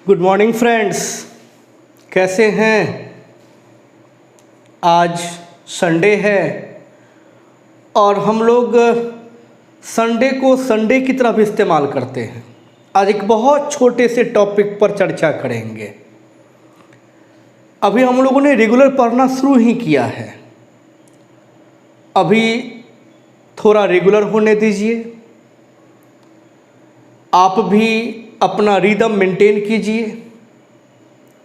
Good morning friends, कैसे हैं। आज संडे है और हम लोग संडे को संडे की तरफ इस्तेमाल करते हैं। आज एक बहुत छोटे से टॉपिक पर चर्चा करेंगे। अभी हम लोगों ने रेगुलर पढ़ना शुरू ही किया है। अभी थोड़ा रेगुलर होने दीजिए, आप भी अपना रिदम मेंटेन कीजिए,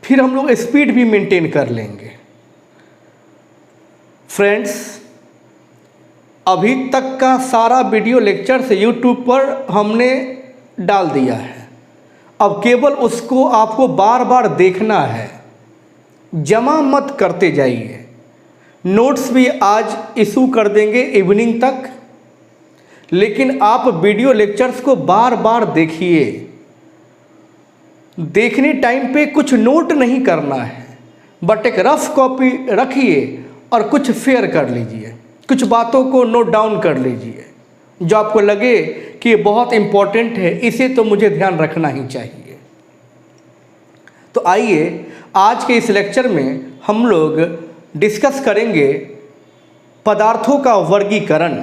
फिर हम लोग स्पीड भी मेंटेन कर लेंगे। फ्रेंड्स, अभी तक का सारा वीडियो लेक्चर्स यूट्यूब पर हमने डाल दिया है। अब केवल उसको आपको बार बार देखना है, जमा मत करते जाइए। नोट्स भी आज इशू कर देंगे इवनिंग तक, लेकिन आप वीडियो लेक्चर्स को बार बार देखिए। देखने टाइम पे कुछ नोट नहीं करना है, बट एक रफ कॉपी रखिए और कुछ शेयर कर लीजिए, कुछ बातों को नोट डाउन कर लीजिए जो आपको लगे कि ये बहुत इम्पोर्टेंट है, इसे तो मुझे ध्यान रखना ही चाहिए। तो आइए आज के इस लेक्चर में हम लोग डिस्कस करेंगे पदार्थों का वर्गीकरण,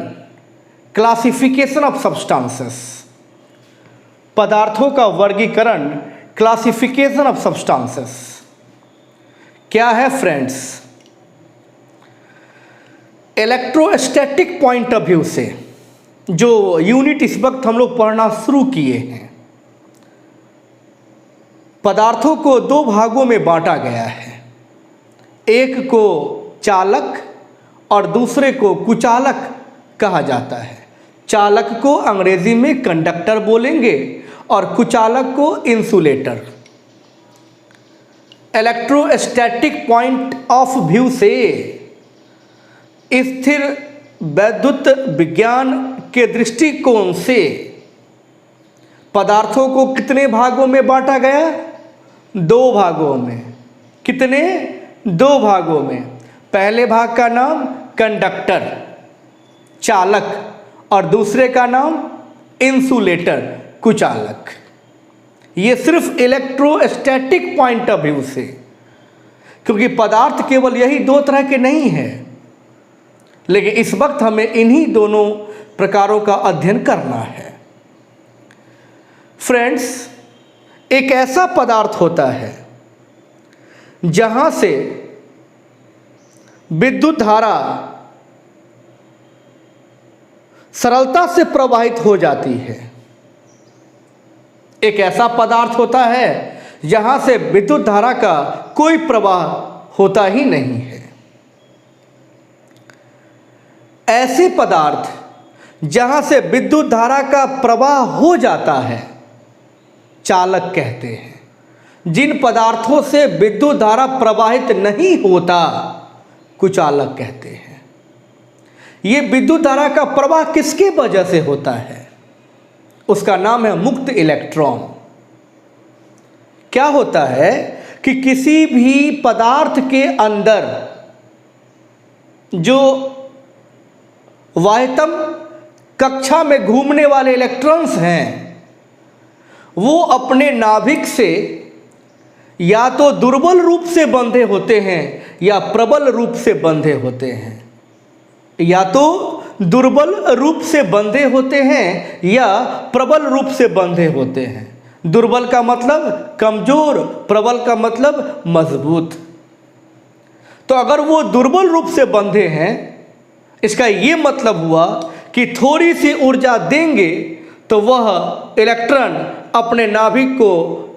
क्लासिफिकेशन ऑफ सब्सटेंसेस। पदार्थों का वर्गीकरण, क्लासिफिकेशन ऑफ सब्सटेंसेस क्या है friends. Electrostatic point of view से जो यूनिट इस वक्त हम लोग पढ़ना शुरू किए हैं, पदार्थों को दो भागों में बांटा गया है। एक को चालक और दूसरे को कुचालक कहा जाता है। चालक को अंग्रेजी में कंडक्टर बोलेंगे और कुचालक को insulator. Electrostatic point of view से स्थिर वैद्युत विज्ञान के दृष्टिकोण से पदार्थों को कितने भागों में बांटा गया? दो भागों में। कितने? दो भागों में। पहले भाग का नाम कंडक्टर, चालक, और दूसरे का नाम इंसुलेटर, कुचालक। ये सिर्फ इलेक्ट्रोस्टैटिक पॉइंट ऑफ व्यू से, क्योंकि पदार्थ केवल यही दो तरह के नहीं हैं, लेकिन इस वक्त हमें इन्हीं दोनों प्रकारों का अध्ययन करना है। फ्रेंड्स, एक ऐसा पदार्थ होता है जहां से विद्युत धारा सरलता से प्रवाहित हो जाती है। एक ऐसा पदार्थ होता है जहां से विद्युत धारा का कोई प्रवाह होता ही नहीं है। ऐसे पदार्थ जहां से विद्युत धारा का प्रवाह हो जाता है चालक कहते हैं। जिन पदार्थों से विद्युत धारा प्रवाहित नहीं होता कुचालक कहते हैं। ये विद्युत धारा का प्रवाह किसके वजह से होता है? उसका नाम है मुक्त इलेक्ट्रॉन। क्या होता है कि किसी भी पदार्थ के अंदर जो वाह्यतम कक्षा में घूमने वाले इलेक्ट्रॉन्स हैं, वो अपने नाभिक से या तो दुर्बल रूप से बंधे होते हैं या प्रबल रूप से बंधे होते हैं। या तो दुर्बल रूप से बंधे होते हैं या प्रबल रूप से बंधे होते हैं। दुर्बल का मतलब कमजोर, प्रबल का मतलब मजबूत। तो अगर वो दुर्बल रूप से बंधे हैं, इसका ये मतलब हुआ कि थोड़ी सी ऊर्जा देंगे तो वह इलेक्ट्रॉन अपने नाभिक को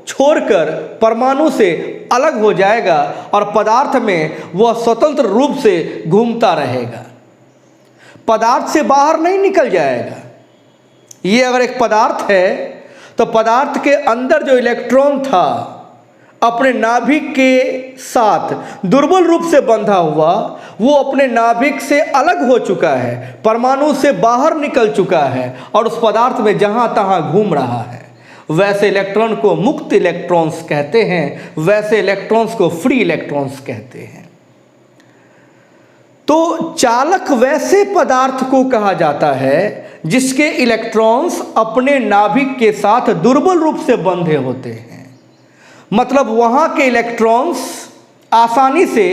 छोड़कर परमाणु से अलग हो जाएगा और पदार्थ में वह स्वतंत्र रूप से घूमता रहेगा, पदार्थ से बाहर नहीं निकल जाएगा। ये अगर एक पदार्थ है तो पदार्थ के अंदर जो इलेक्ट्रॉन था अपने नाभिक के साथ दुर्बल रूप से बंधा हुआ, वो अपने नाभिक से अलग हो चुका है, परमाणु से बाहर निकल चुका है और उस पदार्थ में जहां तहां घूम रहा है। वैसे इलेक्ट्रॉन को मुक्त इलेक्ट्रॉन्स कहते हैं, वैसे इलेक्ट्रॉन्स को फ्री इलेक्ट्रॉन्स कहते हैं। तो चालक वैसे पदार्थ को कहा जाता है जिसके इलेक्ट्रॉन्स अपने नाभिक के साथ दुर्बल रूप से बंधे होते हैं। मतलब वहाँ के इलेक्ट्रॉन्स आसानी से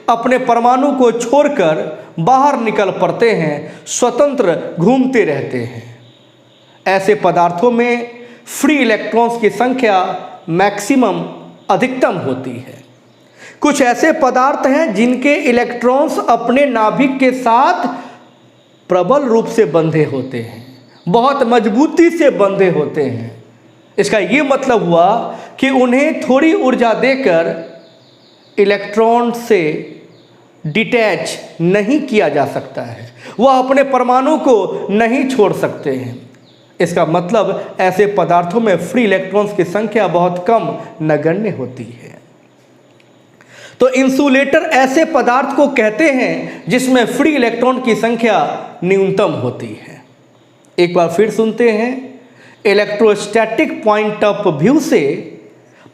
अपने परमाणु को छोड़कर बाहर निकल पड़ते हैं, स्वतंत्र घूमते रहते हैं। ऐसे पदार्थों में फ्री इलेक्ट्रॉन्स की संख्या मैक्सिमम अधिकतम होती है। कुछ ऐसे पदार्थ हैं जिनके इलेक्ट्रॉन्स अपने नाभिक के साथ प्रबल रूप से बंधे होते हैं, बहुत मजबूती से बंधे होते हैं। इसका ये मतलब हुआ कि उन्हें थोड़ी ऊर्जा देकर इलेक्ट्रॉन से डिटैच नहीं किया जा सकता है, वह अपने परमाणु को नहीं छोड़ सकते हैं। इसका मतलब ऐसे पदार्थों में फ्री इलेक्ट्रॉन्स की संख्या बहुत कम नगण्य होती है। तो इंसुलेटर ऐसे पदार्थ को कहते हैं जिसमें फ्री इलेक्ट्रॉन की संख्या न्यूनतम होती है। एक बार फिर सुनते हैं। इलेक्ट्रोस्टैटिक पॉइंट ऑफ व्यू से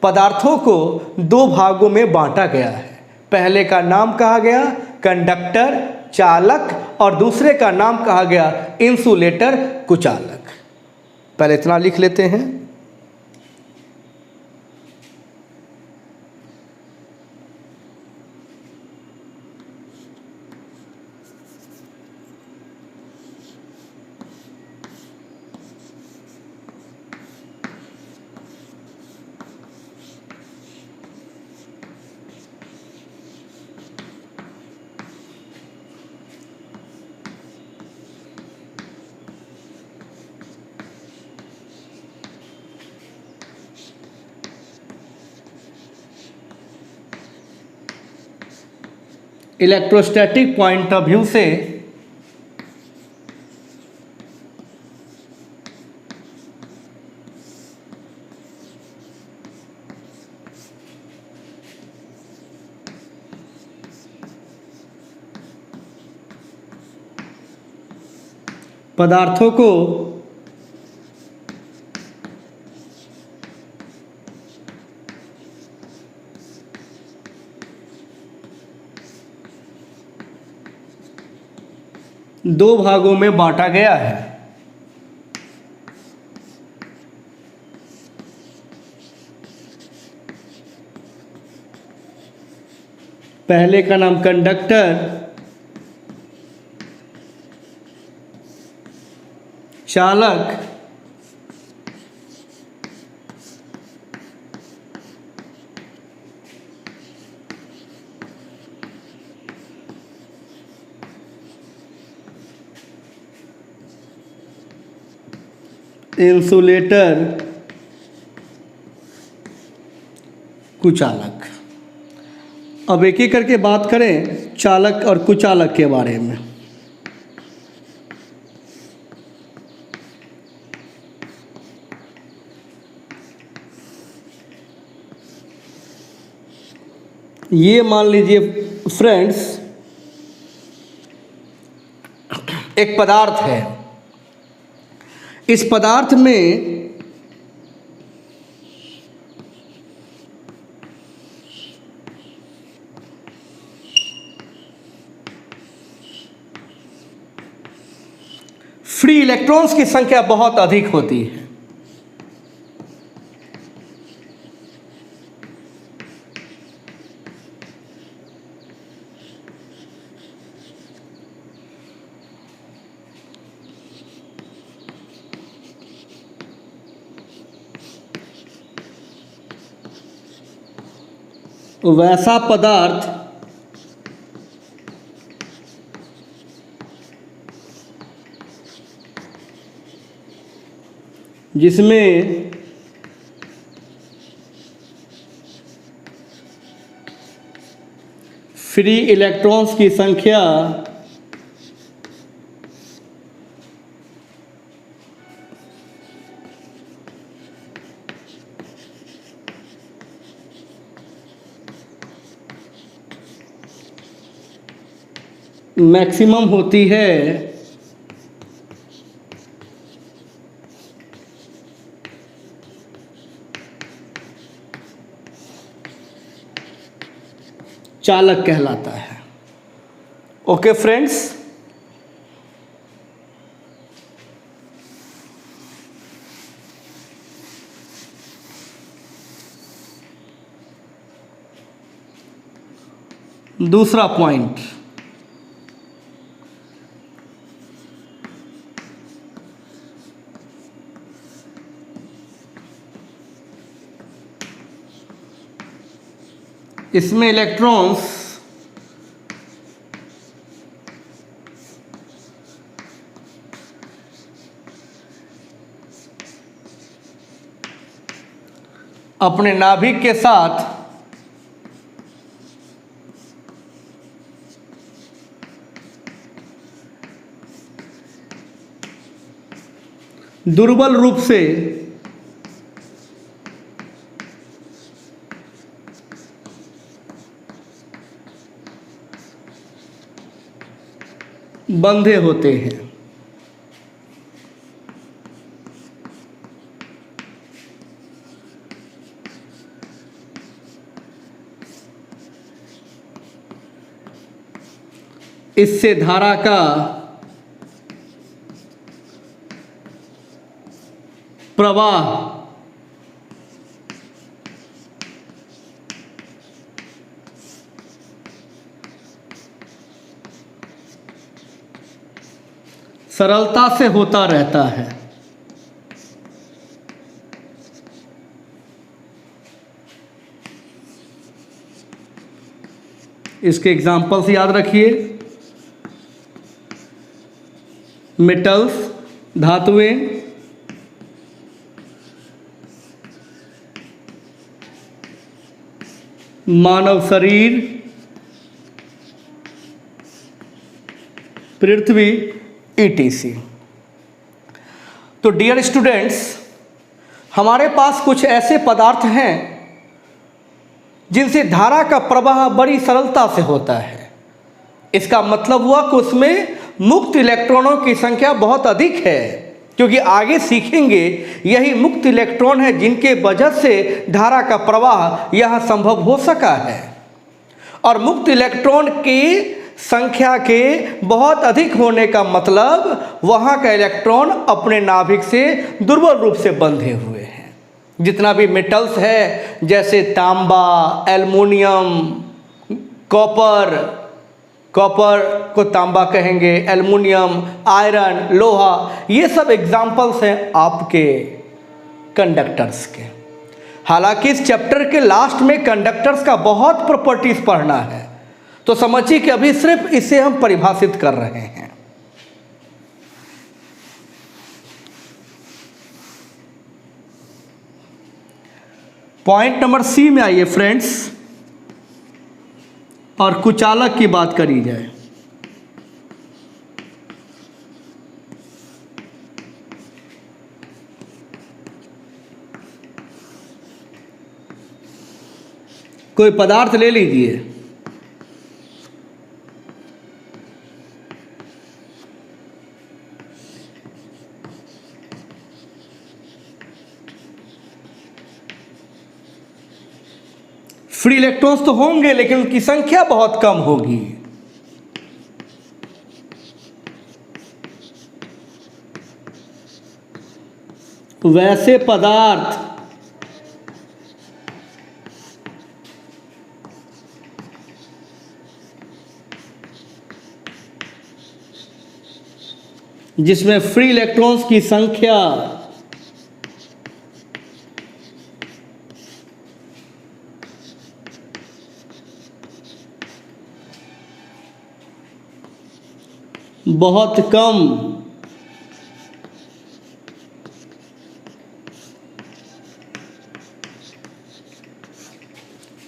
पदार्थों को दो भागों में बांटा गया है। पहले का नाम कहा गया कंडक्टर, चालक, और दूसरे का नाम कहा गया इंसुलेटर, कुचालक। पहले इतना लिख लेते हैं। इलेक्ट्रोस्टैटिक पॉइंट ऑफ व्यू से पदार्थों को दो भागों में बांटा गया है। पहले का नाम कंडक्टर, चालक, इंसुलेटर, कुचालक। अब एक एक करके बात करें चालक और कुचालक के बारे में। ये मान लीजिए फ्रेंड्स, एक पदार्थ है। इस पदार्थ में फ्री इलेक्ट्रॉन्स की संख्या बहुत अधिक होती है। वैसा पदार्थ जिसमें फ्री इलेक्ट्रॉन्स की संख्या मैक्सिमम होती है, चालक कहलाता है। ओके फ्रेंड्स, दूसरा पॉइंट, इसमें इलेक्ट्रॉन्स अपने नाभिक के साथ दुर्बल रूप से बंधे होते हैं। इससे धारा का प्रवाह सरलता से होता रहता है। इसके एग्जाम्पल्स याद रखिए, मेटल्स धातुएं, मानव शरीर, पृथ्वी, ETC। तो डियर स्टूडेंट्स, हमारे पास कुछ ऐसे पदार्थ हैं जिनसे धारा का प्रवाह बड़ी सरलता से होता है। इसका मतलब हुआ कि उसमें मुक्त इलेक्ट्रॉनों की संख्या बहुत अधिक है, क्योंकि आगे सीखेंगे यही मुक्त इलेक्ट्रॉन है जिनके वजह से धारा का प्रवाह यहाँ संभव हो सका है। और मुक्त इलेक्ट्रॉन की संख्या के बहुत अधिक होने का मतलब वहाँ का इलेक्ट्रॉन अपने नाभिक से दुर्बल रूप से बंधे हुए हैं। जितना भी मेटल्स है, जैसे तांबा, एल्युमिनियम, कॉपर को तांबा कहेंगे, एल्युमिनियम, आयरन, लोहा, ये सब एग्जाम्पल्स हैं आपके कंडक्टर्स के। हालांकि इस चैप्टर के लास्ट में कंडक्टर्स का बहुत प्रॉपर्टीज पढ़ना है, तो समझिए कि अभी सिर्फ इसे हम परिभाषित कर रहे हैं। पॉइंट नंबर सी में आइए फ्रेंड्स, और कुचालक की बात करी जाए। कोई पदार्थ ले लीजिए, फ्री इलेक्ट्रॉन्स तो होंगे लेकिन उनकी संख्या बहुत कम होगी। वैसे पदार्थ जिसमें फ्री इलेक्ट्रॉन्स की संख्या बहुत कम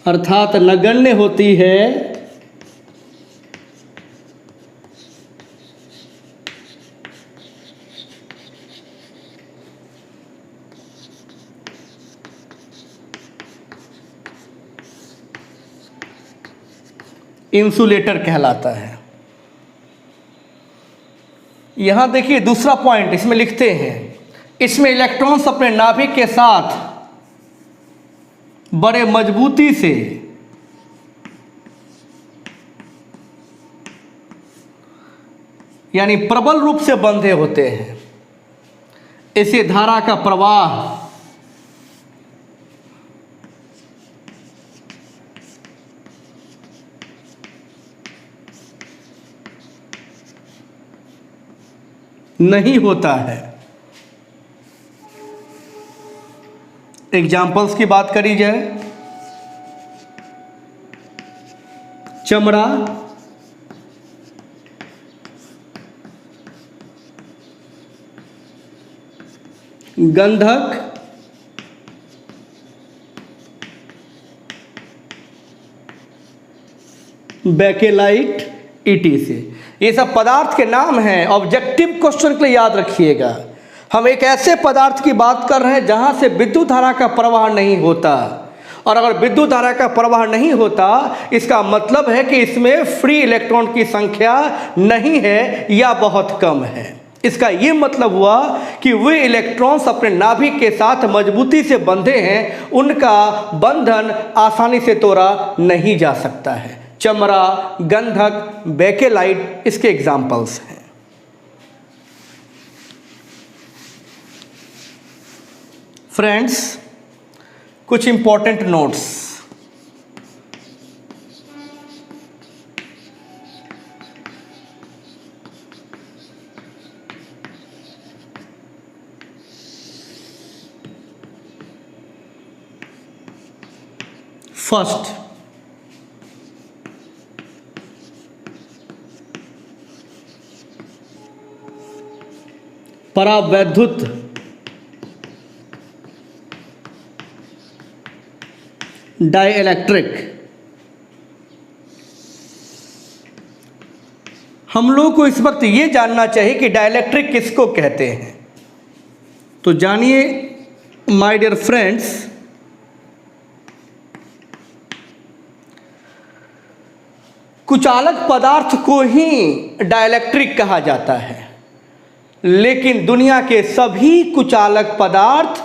अर्थात नगण्य होती है, इंसुलेटर कहलाता है। यहां देखिए दूसरा पॉइंट इसमें लिखते हैं, इसमें इलेक्ट्रॉन्स अपने नाभिक के साथ बड़े मजबूती से यानी प्रबल रूप से बंधे होते हैं। इसे धारा का प्रवाह नहीं होता है। एग्जाम्पल्स की बात करी जाए, चमड़ा, गंधक, बेकेलाइट, ईटीसी। ये सब पदार्थ के नाम हैं। ऑब्जेक्टिव क्वेश्चन के लिए याद रखिएगा, हम एक ऐसे पदार्थ की बात कर रहे हैं जहां से विद्युत धारा का प्रवाह नहीं होता, और अगर विद्युत धारा का प्रवाह नहीं होता इसका मतलब है कि इसमें फ्री इलेक्ट्रॉन की संख्या नहीं है या बहुत कम है। इसका ये मतलब हुआ कि वे इलेक्ट्रॉन्स अपने नाभिक के साथ मजबूती से बंधे हैं, उनका बंधन आसानी से तोड़ा नहीं जा सकता है। चमड़ा, गंधक, बेकेलाइट इसके एग्जाम्पल्स हैं। फ्रेंड्स, कुछ इंपॉर्टेंट नोट्स। फर्स्ट, परावैद्युत डाइइलेक्ट्रिक। हम लोगों को इस वक्त ये जानना चाहिए कि डाइइलेक्ट्रिक किसको कहते हैं। तो जानिए माय डियर फ्रेंड्स, कुचालक पदार्थ को ही डाइइलेक्ट्रिक कहा जाता है, लेकिन दुनिया के सभी कुचालक पदार्थ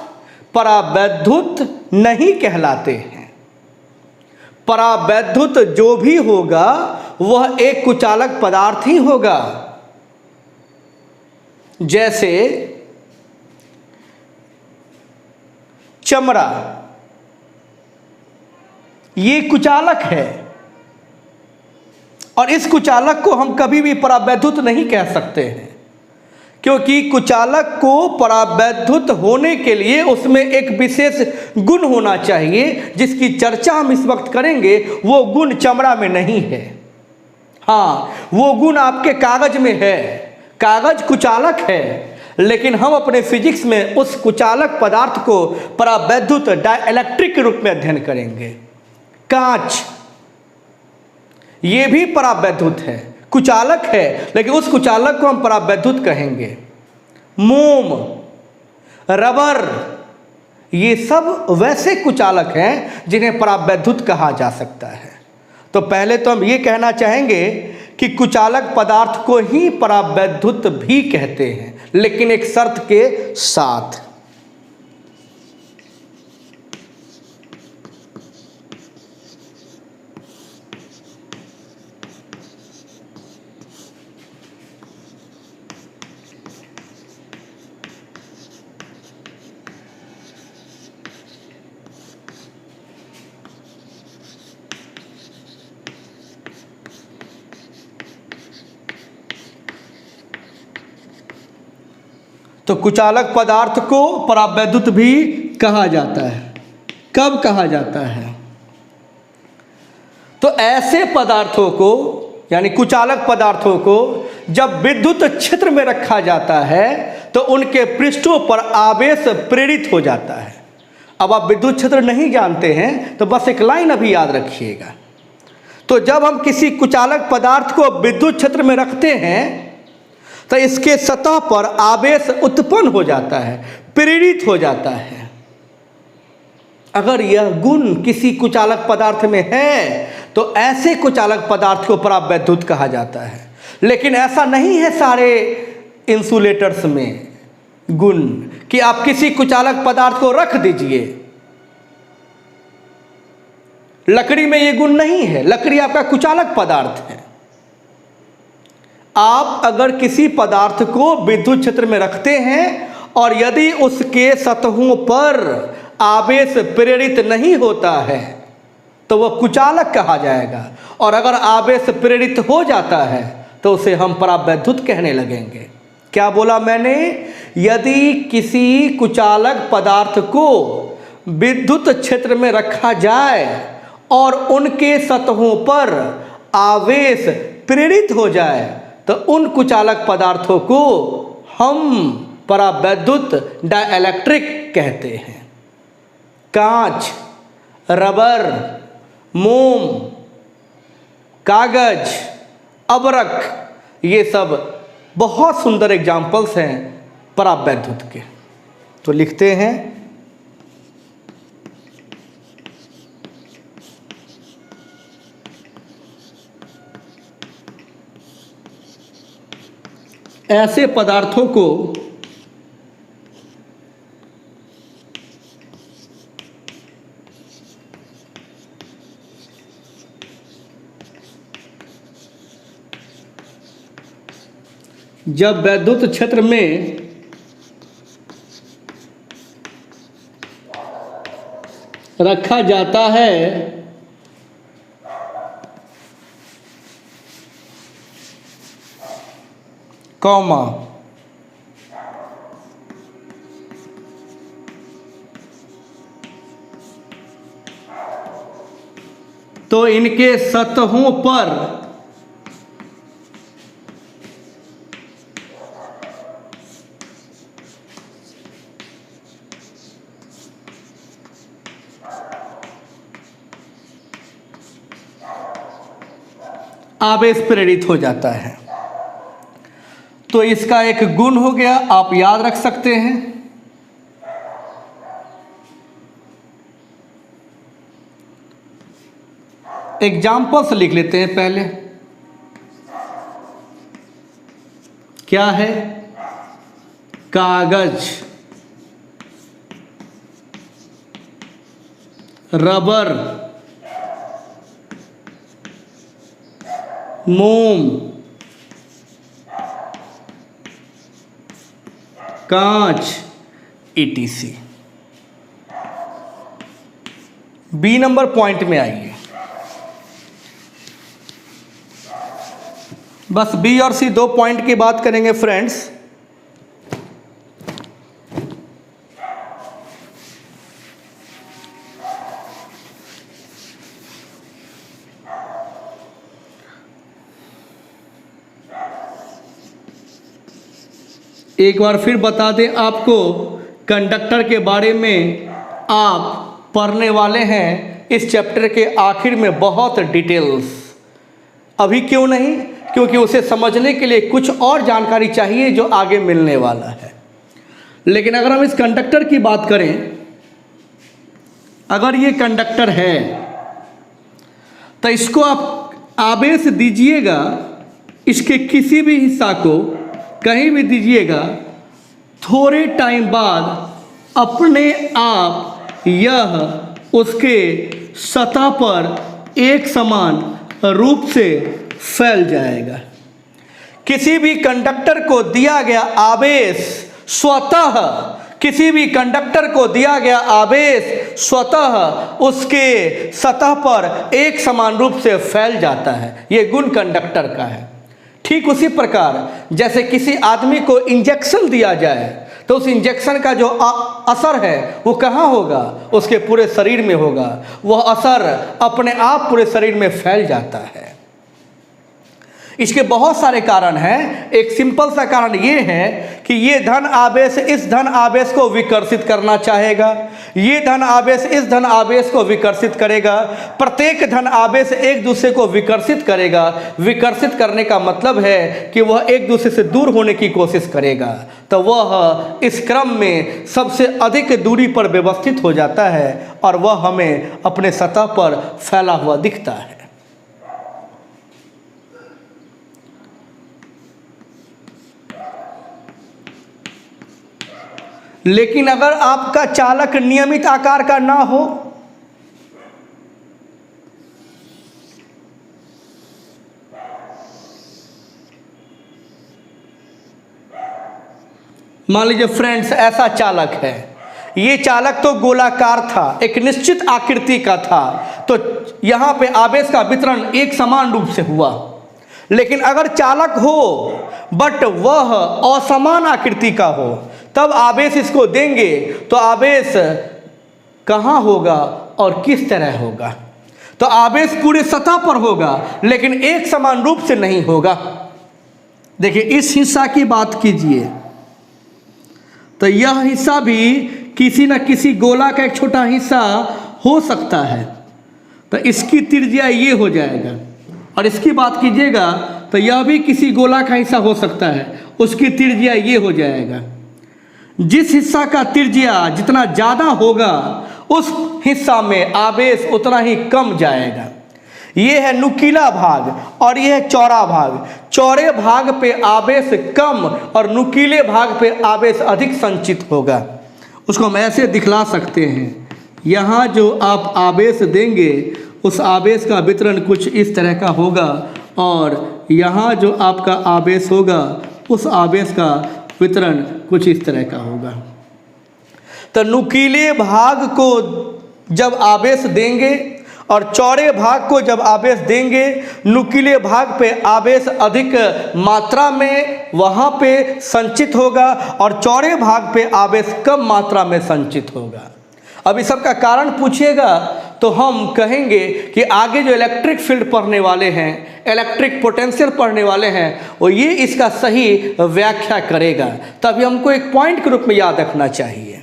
परावैद्युत नहीं कहलाते हैं। परावैद्युत जो भी होगा वह एक कुचालक पदार्थ ही होगा। जैसे चमड़ा, ये कुचालक है, और इस कुचालक को हम कभी भी परावैद्युत नहीं कह सकते हैं, क्योंकि कुचालक को परावैद्युत होने के लिए उसमें एक विशेष गुण होना चाहिए, जिसकी चर्चा हम इस वक्त करेंगे। वो गुण चमड़ा में नहीं है। हाँ, वो गुण आपके कागज में है। कागज कुचालक है, लेकिन हम अपने फिजिक्स में उस कुचालक पदार्थ को परावैद्युत डाइइलेक्ट्रिक के रूप में अध्ययन करेंगे। कांच, ये भी परावैद्युत है, कुचालक है, लेकिन उस कुचालक को हम परावैद्युत कहेंगे। मोम, रबर, ये सब वैसे कुचालक हैं जिन्हें परावैद्युत कहा जा सकता है। तो पहले तो हम ये कहना चाहेंगे कि कुचालक पदार्थ को ही परावैद्युत भी कहते हैं, लेकिन एक शर्त के साथ। तो कुचालक पदार्थ को परावैद्युत भी कहा जाता है। कब कहा जाता है? तो ऐसे पदार्थों को, यानी कुचालक पदार्थों को जब विद्युत क्षेत्र में रखा जाता है तो उनके पृष्ठों पर आवेश प्रेरित हो जाता है। अब आप विद्युत क्षेत्र नहीं जानते हैं तो बस एक लाइन अभी याद रखिएगा। तो जब हम किसी कुचालक पदार्थ को विद्युत क्षेत्र में रखते हैं तो इसके सतह पर आवेश उत्पन्न हो जाता है, प्रेरित हो जाता है। अगर यह गुण किसी कुचालक पदार्थ में है तो ऐसे कुचालक पदार्थ को परावैद्युत कहा जाता है। लेकिन ऐसा नहीं है सारे इंसुलेटर्स में गुण कि आप किसी कुचालक पदार्थ को रख दीजिए। लकड़ी में यह गुण नहीं है, लकड़ी आपका कुचालक पदार्थ है। आप अगर किसी पदार्थ को विद्युत क्षेत्र में रखते हैं और यदि उसके सतहों पर आवेश प्रेरित नहीं होता है तो वह कुचालक कहा जाएगा, और अगर आवेश प्रेरित हो जाता है तो उसे हम परावैद्युत कहने लगेंगे। क्या बोला मैंने? यदि किसी कुचालक पदार्थ को विद्युत क्षेत्र में रखा जाए और उनके सतहों पर आवेश प्रेरित हो जाए तो उन कुचालक पदार्थों को हम परावैद्युत डाइलेक्ट्रिक कहते हैं। कांच, रबर, मोम, कागज, अबरक, ये सब बहुत सुंदर एग्जाम्पल्स हैं परावैद्युत के। तो लिखते हैं, ऐसे पदार्थों को जब वैद्युत क्षेत्र में रखा जाता है कॉमा तो इनके सतहों पर आवेश प्रेरित हो जाता है। तो इसका एक गुण हो गया, आप याद रख सकते हैं। एग्जाम्पल्स लिख लेते हैं पहले। क्या है? कागज, रबर, मोम, कांच, ETC। बी नंबर पॉइंट में आइए। बस बी और सी 2 पॉइंट की बात करेंगे फ्रेंड्स। एक बार फिर बता दें आपको, कंडक्टर के बारे में आप पढ़ने वाले हैं इस चैप्टर के आखिर में बहुत डिटेल्स। अभी क्यों नहीं? क्योंकि उसे समझने के लिए कुछ और जानकारी चाहिए जो आगे मिलने वाला है। लेकिन अगर हम इस कंडक्टर की बात करें, अगर ये कंडक्टर है तो इसको आप आवेश दीजिएगा, इसके किसी भी हिस्सा को कहीं भी दीजिएगा, थोड़े टाइम बाद अपने आप यह उसके सतह पर एक समान रूप से फैल जाएगा। किसी भी कंडक्टर को दिया गया आवेश स्वतः, किसी भी कंडक्टर को दिया गया आवेश स्वतः उसके सतह पर एक समान रूप से फैल जाता है। यह गुण कंडक्टर का है। ठीक उसी प्रकार जैसे किसी आदमी को इंजेक्शन दिया जाए तो उस इंजेक्शन का जो असर है वो कहाँ होगा? उसके पूरे शरीर में होगा। वह असर अपने आप पूरे शरीर में फैल जाता है। इसके बहुत सारे कारण हैं। एक सिंपल सा कारण ये है कि ये धन आवेश इस धन आवेश को विकर्षित करना चाहेगा, ये धन आवेश इस धन आवेश को विकर्षित करेगा, प्रत्येक धन आवेश एक दूसरे को विकर्षित करेगा। विकर्षित करने का मतलब है कि वह एक दूसरे से दूर होने की कोशिश करेगा, तो वह इस क्रम में सबसे अधिक दूरी पर व्यवस्थित हो जाता है और वह हमें अपने सतह पर फैला हुआ दिखता है। लेकिन अगर आपका चालक नियमित आकार का ना हो, मान लीजिए फ्रेंड्स ऐसा चालक है, ये चालक तो गोलाकार था, एक निश्चित आकृति का था, तो यहाँ पे आवेश का वितरण एक समान रूप से हुआ। लेकिन अगर चालक हो बट वह असमान आकृति का हो, तब आवेश इसको देंगे तो आवेश कहाँ होगा और किस तरह होगा? तो आवेश पूरे सतह पर होगा लेकिन एक समान रूप से नहीं होगा। देखिए इस हिस्सा की बात कीजिए तो यह हिस्सा भी किसी न किसी गोला का एक छोटा हिस्सा हो सकता है, तो इसकी त्रिज्या ये हो जाएगा। और इसकी बात कीजिएगा तो यह भी किसी गोला का हिस्सा हो सकता है, उसकी त्रिज्या ये हो जाएगा। जिस हिस्सा का त्रिज्या जितना ज़्यादा होगा उस हिस्सा में आवेश उतना ही कम जाएगा। ये है नुकीला भाग और ये है चौड़ा भाग। चौड़े भाग पे आवेश कम और नुकीले भाग पे आवेश अधिक संचित होगा। उसको हम ऐसे दिखला सकते हैं, यहाँ जो आप आवेश देंगे उस आवेश का वितरण कुछ इस तरह का होगा और यहाँ जो आपका आवेश होगा उस आवेश का वितरण कुछ इस तरह का होगा। तो नुकीले भाग को जब आवेश देंगे और चौड़े भाग को जब आवेश देंगे, नुकीले भाग पे आवेश अधिक मात्रा में वहाँ पे संचित होगा और चौड़े भाग पे आवेश कम मात्रा में संचित होगा। अब इस सब का कारण पूछिएगा तो हम कहेंगे कि आगे जो इलेक्ट्रिक फील्ड पढ़ने वाले हैं, इलेक्ट्रिक पोटेंशियल पढ़ने वाले हैं, वो ये इसका सही व्याख्या करेगा। तभी हमको एक पॉइंट के रूप में याद रखना चाहिए,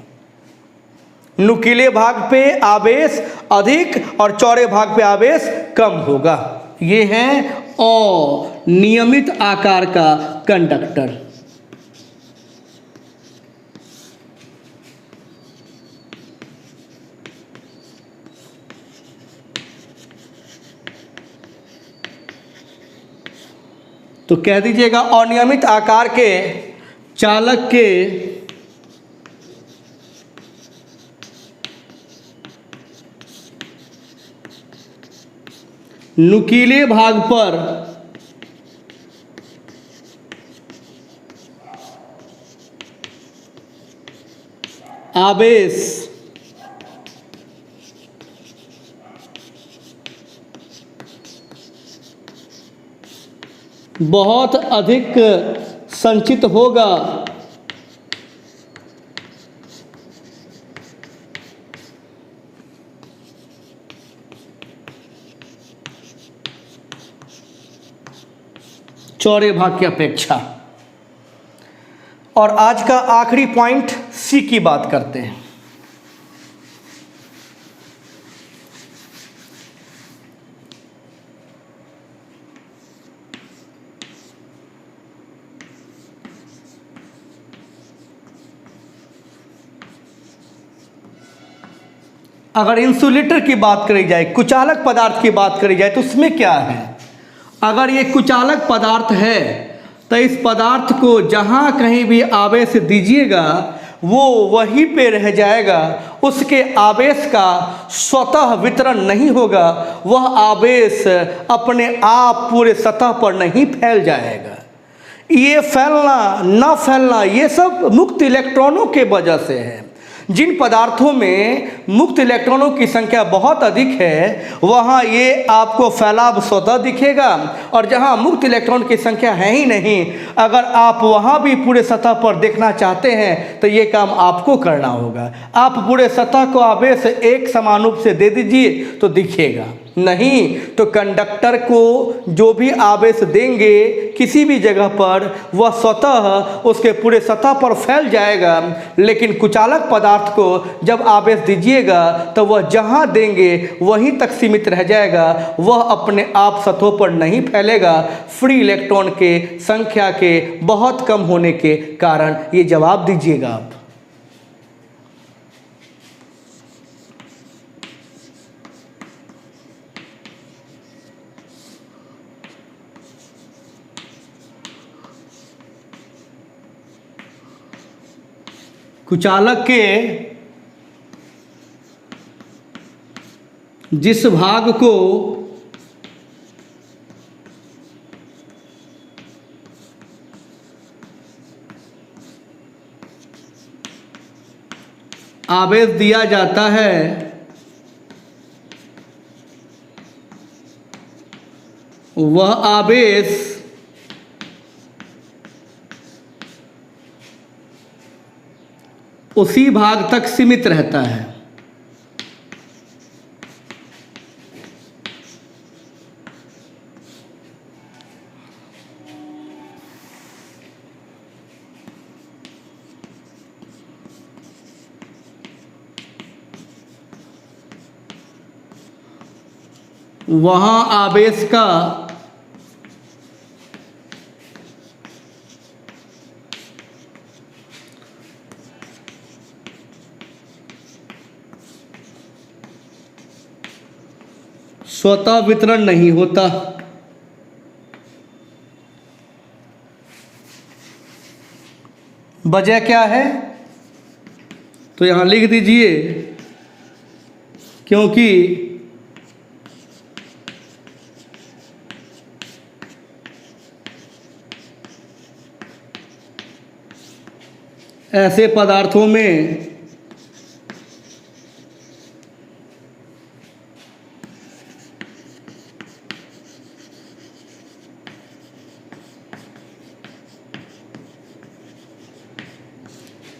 नुकीले भाग पे आवेश अधिक और चौड़े भाग पे आवेश कम होगा। ये है अनियमित आकार का कंडक्टर। तो कह दीजिएगा अनियमित आकार के चालक के नुकीले भाग पर आवेश बहुत अधिक संचित होगा चौड़े भाग की अपेक्षा। और आज का आखिरी पॉइंट सी की बात करते हैं। अगर इंसुलेटर की बात करी जाए, कुचालक पदार्थ की बात करी जाए तो उसमें क्या है? अगर ये कुचालक पदार्थ है तो इस पदार्थ को जहाँ कहीं भी आवेश दीजिएगा वो वहीं पे रह जाएगा, उसके आवेश का स्वतः वितरण नहीं होगा, वह आवेश अपने आप पूरे सतह पर नहीं फैल जाएगा। ये फैलना न फैलना ये सब मुक्त इलेक्ट्रॉनों के वजह से है। जिन पदार्थों में मुक्त इलेक्ट्रॉनों की संख्या बहुत अधिक है वहाँ ये आपको फैलाव स्वतः दिखेगा, और जहाँ मुक्त इलेक्ट्रॉन की संख्या है ही नहीं, अगर आप वहाँ भी पूरे सतह पर देखना चाहते हैं तो ये काम आपको करना होगा। आप पूरे सतह को आवेश एक समान रूप से दे दीजिए तो दिखेगा, नहीं तो कंडक्टर को जो भी आवेश देंगे किसी भी जगह पर वह स्वतः उसके पूरे सतह पर फैल जाएगा। लेकिन कुचालक पदार्थ को जब आवेश दीजिएगा तो वह जहाँ देंगे वहीं तक सीमित रह जाएगा, वह अपने आप सतहों पर नहीं फैलेगा, फ्री इलेक्ट्रॉन के संख्या के बहुत कम होने के कारण। ये जवाब दीजिएगा आप। कुचालक के जिस भाग को आवेश दिया जाता है वह आवेश उसी भाग तक सीमित रहता है। वहाँ आवेश का स्वतः वितरण नहीं होता। वजह क्या है? तो यहाँ लिख दीजिए, क्योंकि ऐसे पदार्थों में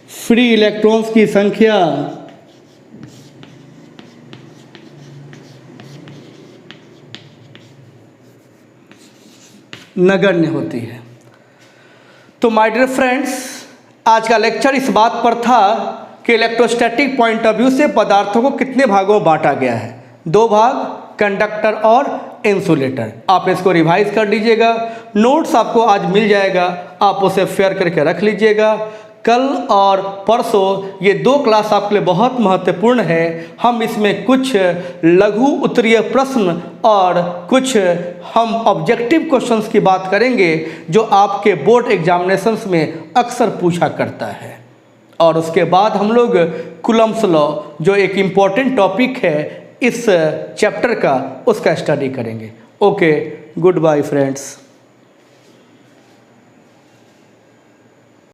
फ्री इलेक्ट्रॉन्स की संख्या नगण्य होती है। तो माय डियर फ्रेंड्स, आज का लेक्चर इस बात पर था कि इलेक्ट्रोस्टैटिक पॉइंट ऑफ व्यू से पदार्थों को कितने भागों में बांटा गया है। 2 भाग, कंडक्टर और इंसुलेटर। आप इसको रिवाइज कर लीजिएगा, नोट्स आपको आज मिल जाएगा, आप उसे फेयर करके रख लीजिएगा। कल और परसों ये 2 क्लास आपके लिए बहुत महत्वपूर्ण है। हम इसमें कुछ लघु उत्तरीय प्रश्न और कुछ हम ऑब्जेक्टिव क्वेश्चंस की बात करेंगे जो आपके बोर्ड एग्जामिनेशंस में अक्सर पूछा करता है। और उसके बाद हम लोग कूलम्ब्स लॉ, जो एक इम्पॉर्टेंट टॉपिक है इस चैप्टर का, उसका स्टडी करेंगे। Okay, goodbye friends.